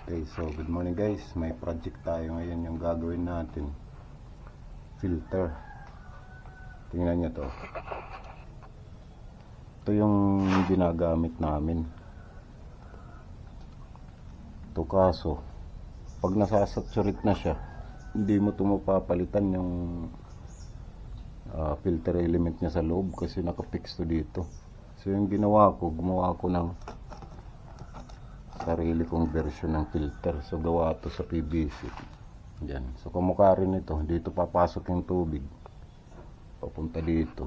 Okay, so good morning guys. May project tayo ngayon yung gagawin natin. Filter. Tingnan nyo to. Ito yung ginagamit namin. Ito kaso, pag nasasaturate na siya, hindi mo ito mapapalitan yung filter element niya sa loob kasi nakapix to dito. So yung gumawa ko ng sarili kong version ng filter. So gawa to sa PVC. Yan. So kamukha rin ito. Dito papasok yung tubig. Papunta dito.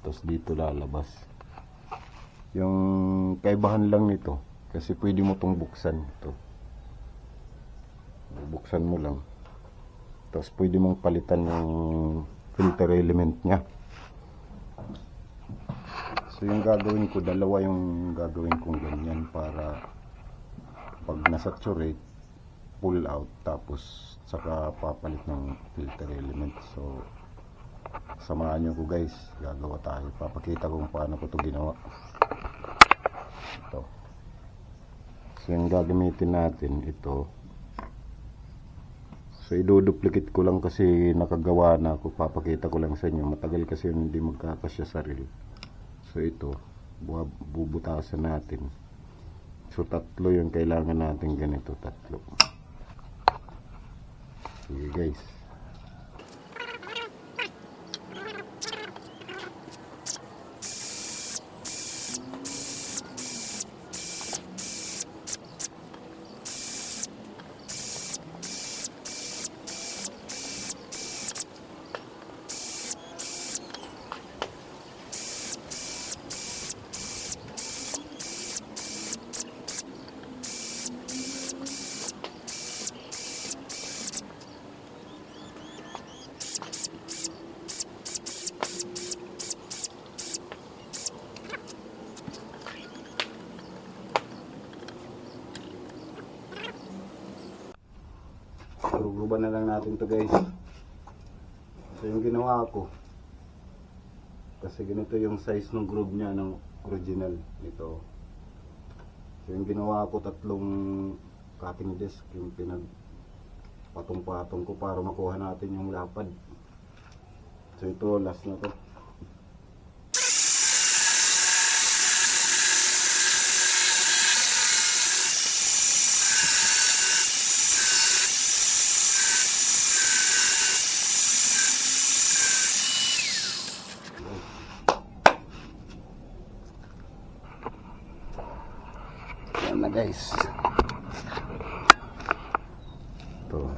Tapos dito lalabas. Yung kaibahan lang nito. Kasi pwede mo itong buksan. Ito. Buksan mo lang. Tapos pwede mong palitan yung filter element nya. So yung gagawin ko, dalawa yung gagawin kong ganyan para pag nasaturate, pull out, tapos saka papalit ng filter element. So samahan nyo ko guys, gagawa tayo. Papakita ko kung paano ko ito ginawa. Ito. So yung gagamitin natin ito. So iduduplicate ko lang kasi nakagawa na ako. Papakita ko lang sa inyo. Matagal kasi yun, hindi magkakasya sa reel. So ito, bubutasan natin. So tatlo yung kailangan natin, ganito, tatlo. Sige guys. Gruban na lang natin to guys. So yung ginawa ko, kasi ganito yung size ng groove nya ng original nito. So yung ginawa ko, tatlong cutting disc yung pinagpatong-patong ko para makuha natin yung lapad. So ito last na to. Yan na guys. Ito.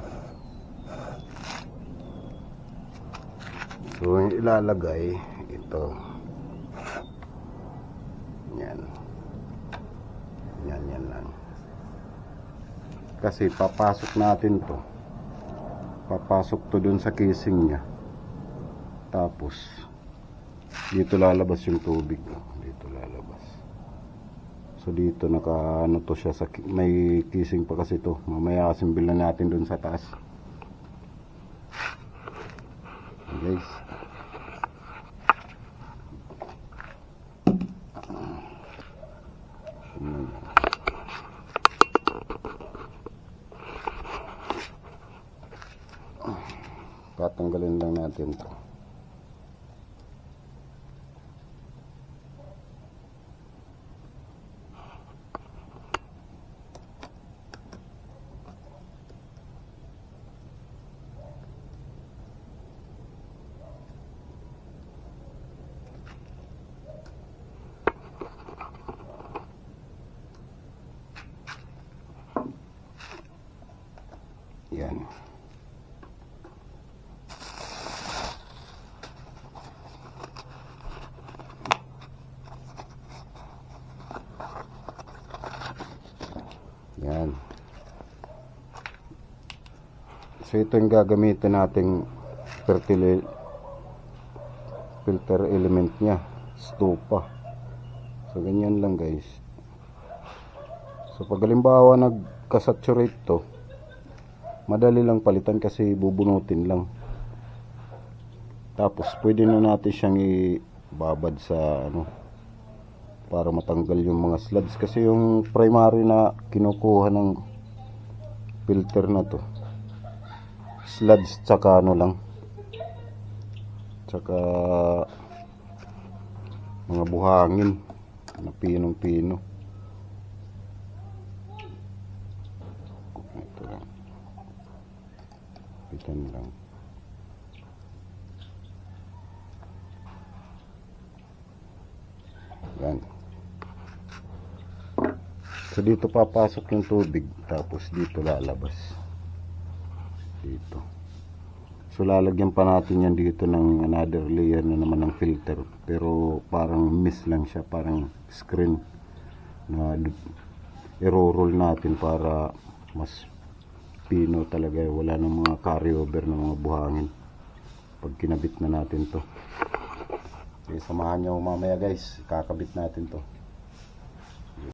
So yung ilalagay ito. Yan. Yan lang. Kasi papasok natin to. Papasok to dun sa casing nya. Tapos dito lalabas yung tubig. Dito lalabas. So dito naka ano to siya sa may casing pa kasi to. Mamaya asimbil na natin dun sa taas. Guys. Tatanggalin lang natin to. Yan. Yan. So ito yung gagamitin nating filter element nya, stupa. So ganyan lang guys. So pag halimbawa nagka-saturate to, madali lang palitan kasi bubunutin lang. Tapos pwede na natin siyang ibabad sa ano para matanggal yung mga slugs kasi yung primary na kinukuha ng filter na to. Sludge tsaka ano lang. Tsaka mga buhangin na pinong-pino. Ito lang. Pitan lang. Yan. So dito papasok yung tubig, tapos dito lalabas. Dito. So lalagyan pa natin yan dito ng another layer na naman ng filter, pero parang mist lang siya, parang screen na i-roll natin para mas pino talaga, wala nang mga carryover ng mga buhangin pag kinabit na natin to. Okay, samahan nyo mamaya guys, kakabit natin to.